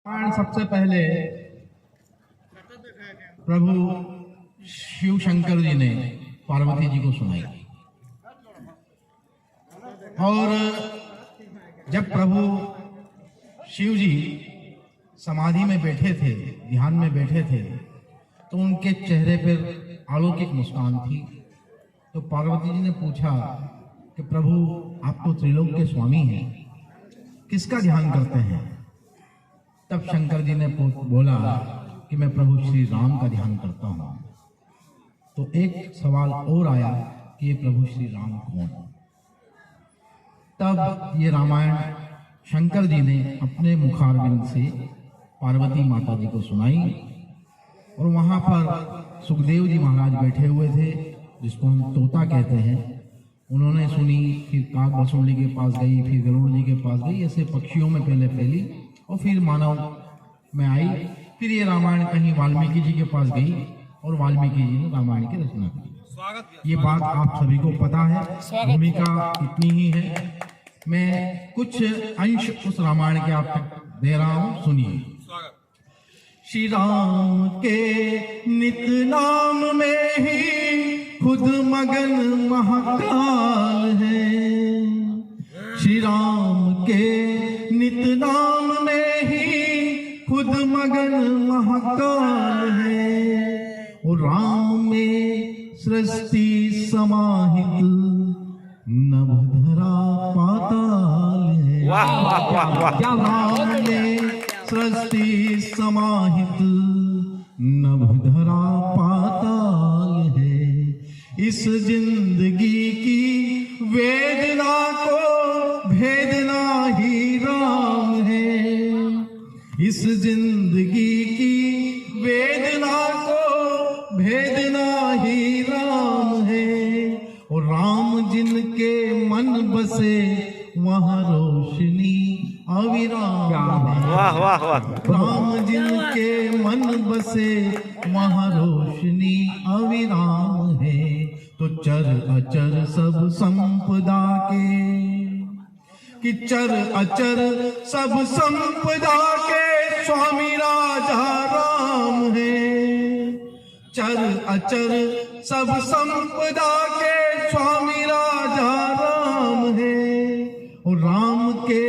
सबसे पहले प्रभु शिव शंकर जी ने पार्वती जी को सुनाई और जब प्रभु शिव जी समाधि में बैठे थे, ध्यान में बैठे थे, तो उनके चेहरे पर अलौकिक मुस्कान थी। तो पार्वती जी ने पूछा कि प्रभु आप तो त्रिलोक के स्वामी हैं, किसका ध्यान करते हैं? तब शंकर जी ने बोला कि मैं प्रभु श्री राम का ध्यान करता हूं। तो एक सवाल और आया कि ये प्रभु श्री राम कौन? तब ये रामायण शंकर जी ने अपने मुखारविंद से पार्वती माता जी को सुनाई और वहां पर सुखदेव जी महाराज बैठे हुए थे, जिसको हम तोता कहते हैं। उन्होंने सुनी, फिर काग बसुंडी के पास गई, फिर गरुड़ जी के पास गई, ऐसे पक्षियों में पहले फैली और फिर मानव में आई। फिर ये रामायण कहीं वाल्मीकि जी के पास गई और वाल्मीकि जी ने रामायण की रचना की। ये बात आप सभी को पता है, भूमिका इतनी ही है। मैं कुछ अंश उस रामायण के आप तक दे रहा हूं, सुनिए। श्री राम के नित नाम में ही खुद मगन महाकाल है। श्री राम के नित नाम में ही खुद मगन महाकाल है। और राम में सृष्टि समाहित नभधरा पाताल है। वाह वाह वाह वाह। राम में सृष्टि समाहित नभधरा पाताल है। इस जिंदगी की वेदना को भेदना ही राम है। इस जिंदगी की वेदना को भेदना ही राम है। और राम जिनके मन बसे वहाँ रोशनी अविराम है। वाह वाह वाह। राम जिनके मन बसे वहाँ रोशनी अविराम है। तो चर अचर सब संपदा कि चर अचर सब संपदा के स्वामी राजा राम है। चर अचर सब संपदा के स्वामी राजा राम है। और राम के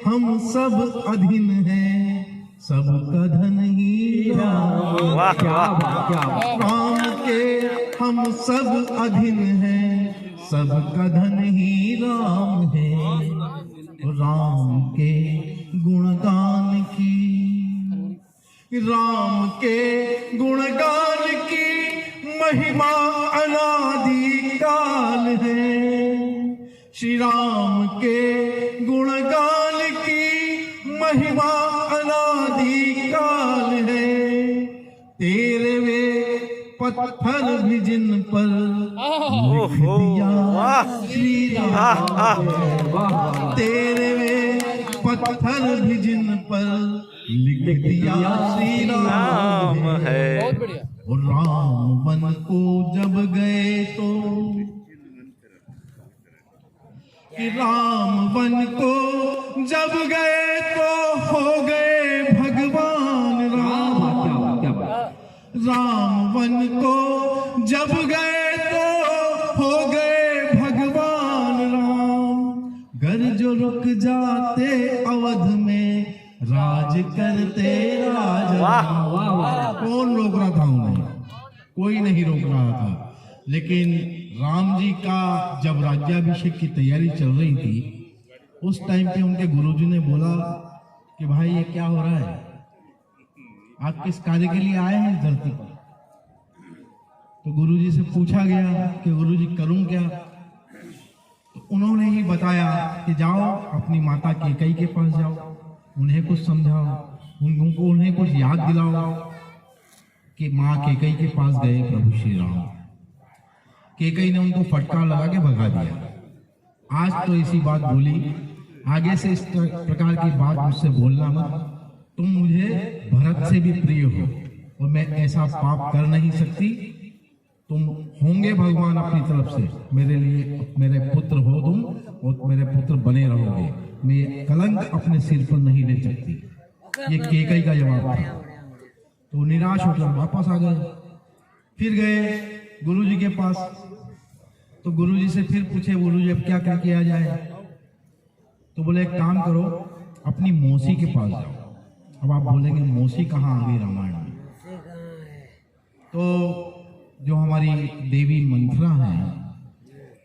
हम सब अधीन हैं, सबका धन ही राम। वाह क्या राम के हम सब अधीन हैं, सबका धन ही राम है। राम के गुणगान की, राम के गुणगान की महिमा अनादि काल है। श्री राम के गुणगान की महिमा अनादि काल है। तेरे वे पत्थर भी जिन पर लिख दिया श्री राम। तेरे वे पत्थर भी जिन पर लिख दिया श्री राम है। और राम वन को जब गए तो, राम वन को जब गए तो हो गए भगवान राम। राम वन को जब गए तो हो गए भगवान राम। घर जो रुक जाते अवध में राज करते राजा। कौन रोक रहा था उन्हें? कोई नहीं रोक रहा था। लेकिन राम जी का जब राज्याभिषेक की तैयारी चल रही थी, उस टाइम पे उनके गुरुजी ने बोला कि भाई ये क्या हो रहा है, आप किस कार्य के लिए आए हैं इस धरती पर? तो गुरुजी से पूछा गया कि गुरुजी करूं क्या? तो उन्होंने ही बताया कि जाओ अपनी माता कैकई के पास जाओ, उन्हें कुछ समझाओ, उन्हें कुछ याद दिलाओ। कि माँ कैकई के पास गए प्रभु श्री राम। कैकई ने उनको फटकार लगा के भगा दिया। आज तो ऐसी बात बोली, आगे से इस प्रकार की बात मुझसे बोलना मत। तुम मुझे भरत से भी प्रिय हो और मैं ऐसा पाप कर नहीं सकती। तुम होंगे भगवान अपनी तरफ से मेरे लिए, मेरे पुत्र हो तुम और मेरे पुत्र बने रहोगे। मैं कलंक अपने सिर पर नहीं ले सकती। ये केकई का जवाब था। तो निराश होकर वापस आ गए। फिर गए गुरुजी के पास। तो गुरुजी से फिर पूछे, गुरुजी अब क्या क्या किया जाए? तो बोले एक काम करो, अपनी मौसी के पास जाओ। अब आप बोलेंगे मौसी कहाँ आ गई रामायण में? तो जो हमारी देवी मंथरा हैं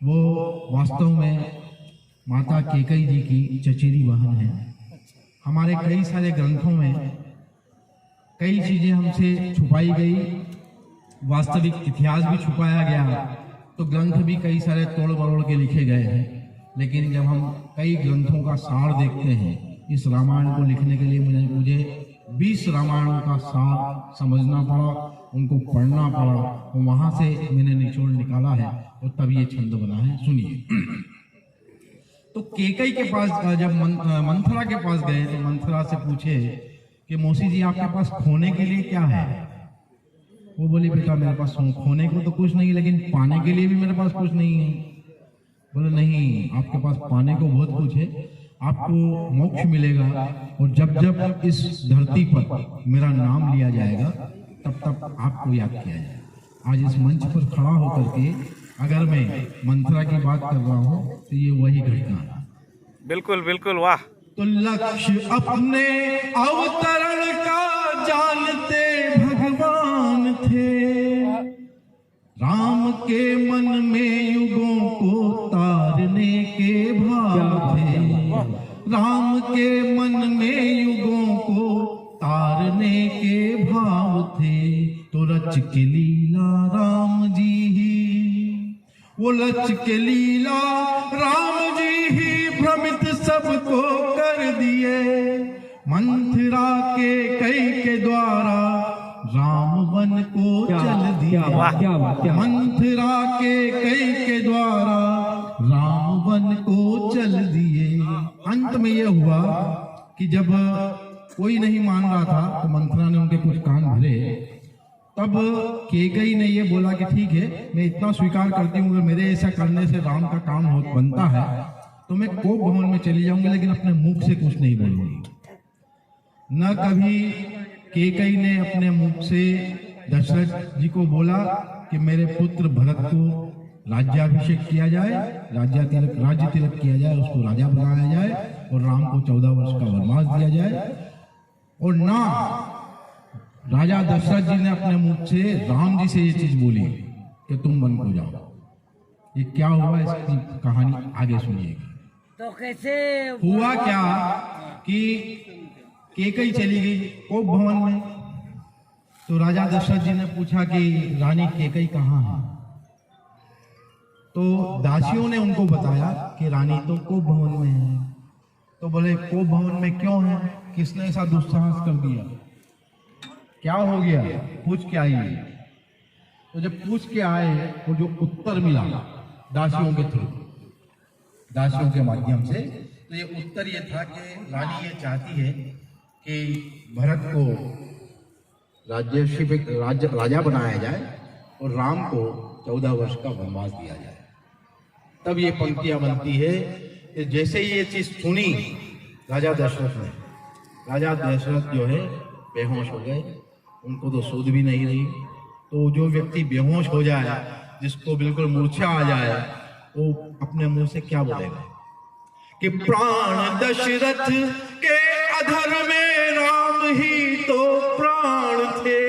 वो वास्तव में माता केकई जी की चचेरी बहन है। हमारे कई सारे ग्रंथों में कई चीजें हमसे छुपाई गई, वास्तविक इतिहास भी छुपाया गया, तो ग्रंथ भी कई सारे तोड़ मरोड़ के लिखे गए हैं। लेकिन जब हम कई ग्रंथों का सार देखते हैं, इस रामायण को लिखने के लिए मुझे 20 रामायणों का सार समझना पड़ा, उनको पढ़ना पड़ा, और वहां से मैंने निचोड़ निकाला है और तब ये छंद बना है। सुनिए। तो केकई के पास जब मंथरा के पास गए तो मंथरा से पूछे कि मौसी जी आपके पास खोने के लिए क्या है? वो बोली बेटा मेरे पास खोने को तो कुछ नहीं, लेकिन पाने के लिए भी मेरे पास कुछ नहीं है। बोले नहीं, आपके पास पाने को बहुत कुछ है, आपको मोक्ष मिलेगा, और जब जब इस धरती पर मेरा नाम लिया जाएगा तब तब आपको याद किया जाएगा। आज इस मंच पर खड़ा होकर के अगर मैं मंथरा की बात कर रहा हूँ तो ये वही घटना है। बिल्कुल बिल्कुल, वाह। तो लक्ष्य अपने अवतरण का जानते भगवान थे, राम के मन में युगों को तारने के भाव थे, राम के मन में युगों को तारने के भाव थे। तो रच के लीला राम जी ही, वो रच के लीला राम जी ही भ्रमित सबको कर दिए। मंथरा के कई के द्वारा राम वन को चल दिया। मंथरा के कई के द्वारा राम वन को चल दिए। अंत में यह हुआ कि जब कोई नहीं मान रहा था तो मंथरा ने उनके कुछ कान भरे। तब केकई ने ये बोला कि ठीक है, मैं इतना स्वीकार करती हूँ कि मेरे ऐसा करने से राम का काम बनता है तो मैं कोप भवन में चली जाऊंगी, लेकिन अपने मुख से कुछ नहीं बोलूंगी। न कभी केकई ने अपने मुख से दशरथ जी को बोला कि मेरे पुत्र भरत को राज्याभिषेक किया जाए, राज्य तिलक किया जाए, उसको राजा बनाया जाए और राम को 14 वर्ष का वनवास दिया जाए। और ना राजा दशरथ जी ने अपने मुख से राम जी से ये चीज बोली कि तुम वन को जाओ। ये क्या हुआ, इसकी कहानी आगे सुनिएगा। तो कैसे हुआ क्या कि केकई चली गई कोप भवन में। तो राजा दशरथ जी ने पूछा कि रानी केकई कहाँ है? तो दासियों ने उनको बताया कि रानी तो कोप भवन में है। तो बोले कोप भवन में क्यों है? किसने ऐसा दुस्साहस कर दिया? क्या हो गया? पूछ के आइए। तो जब पूछ के आए तो जो उत्तर मिला दासियों के थ्रू, दासियों के माध्यम से, तो ये उत्तर ये था कि रानी ये चाहती है कि भरत को राजा बनाया जाए और राम को 14 वर्ष का वनवास दिया जाए। तब ये पंक्तियां बनती है कि जैसे ये चीज सुनी राजा दशरथ जो है बेहोश हो गए। उनको तो सूझ भी नहीं रही। तो जो व्यक्ति बेहोश हो जाए, जिसको बिल्कुल मूर्छा आ जाए, वो अपने मुंह से क्या बोलेगा कि प्राण दशरथ के अधर में राम ही तो प्राण थे,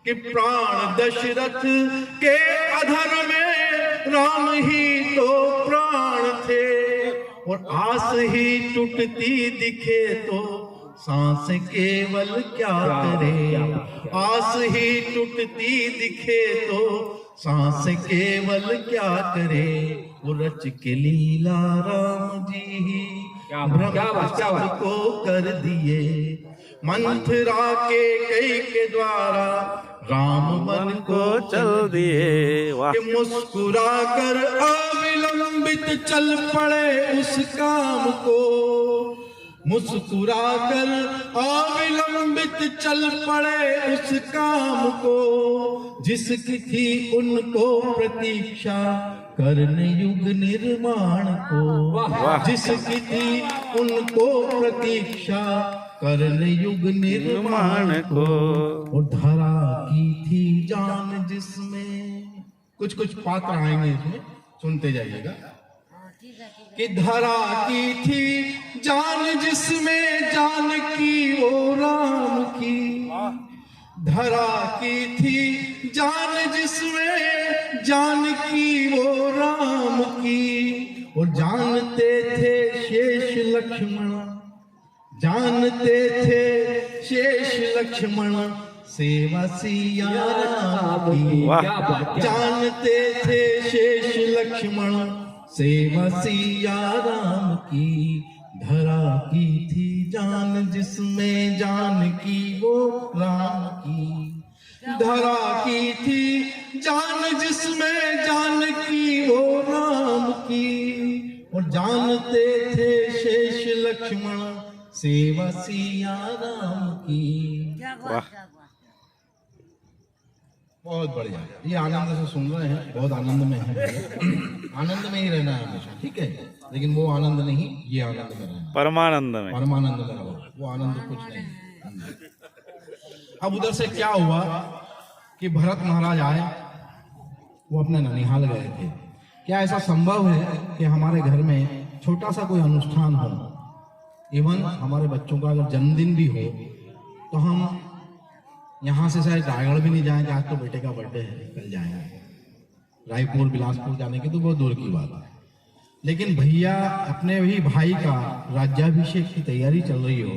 कि प्राण दशरथ के अधर में राम ही तो प्राण थे। और आस ही टूटती दिखे तो सांस केवल क्या करे, आस ही टूटती दिखे तो सांस केवल क्या करे। वो रच के लीला राम जी ही भ्रम को कर दिए। मंथरा के कई के द्वारा राम मन को चल दिए। मुस्कुरा कर अविलंबित चल पड़े उस काम को, मुस्कुरा कर अविलंबित चल पड़े उस काम को, जिसकी थी उनको प्रतीक्षा करने युग निर्माण को, जिसकी थी उनको प्रतीक्षा करने युग निर्माण को। और धरा की थी जान जिसमें, कुछ कुछ पात्र आएंगे इसमें, सुनते जाइएगा। कि धरा की थी जान जिसमें जानकी वो राम की, धरा की थी जान जिसमें जानकी वो राम की। और जानते थे शेष लक्ष्मण, जानते थे शेष लक्ष्मण सेवा सिया राम की। जानते थे शेष लक्ष्मण सेवा सिया राम की। धरा की थी जान जिसमें जानकी वो राम की, धरा की थी जान जिसमें जानकी वो राम की। और जानते थे शेष लक्ष्मण सेवा सिया राम की। बहुत बढ़िया, ये आनंद से सुन रहे हैं, बहुत आनंद में है। आनंद में ही रहना है हमेशा, ठीक है, लेकिन वो आनंद नहीं, ये आनंद में रहना, परमानंद में, परमानंद में रहो, वो आनंद कुछ नहीं। अब उधर से क्या हुआ कि भरत महाराज आए, वो अपने ननिहाल गए थे। क्या ऐसा संभव है कि हमारे घर में छोटा सा कोई अनुष्ठान हो, इवन हमारे बच्चों का अगर जन्मदिन भी हो, तो हम यहाँ से शायद रायगढ़ भी नहीं जाएंगे, आज तो बेटे का बर्थडे है, कल जाएंगे, रायपुर बिलासपुर जाने की तो बहुत दूर की बात है। लेकिन भैया अपने भी भाई का राज्याभिषेक की तैयारी चल रही हो,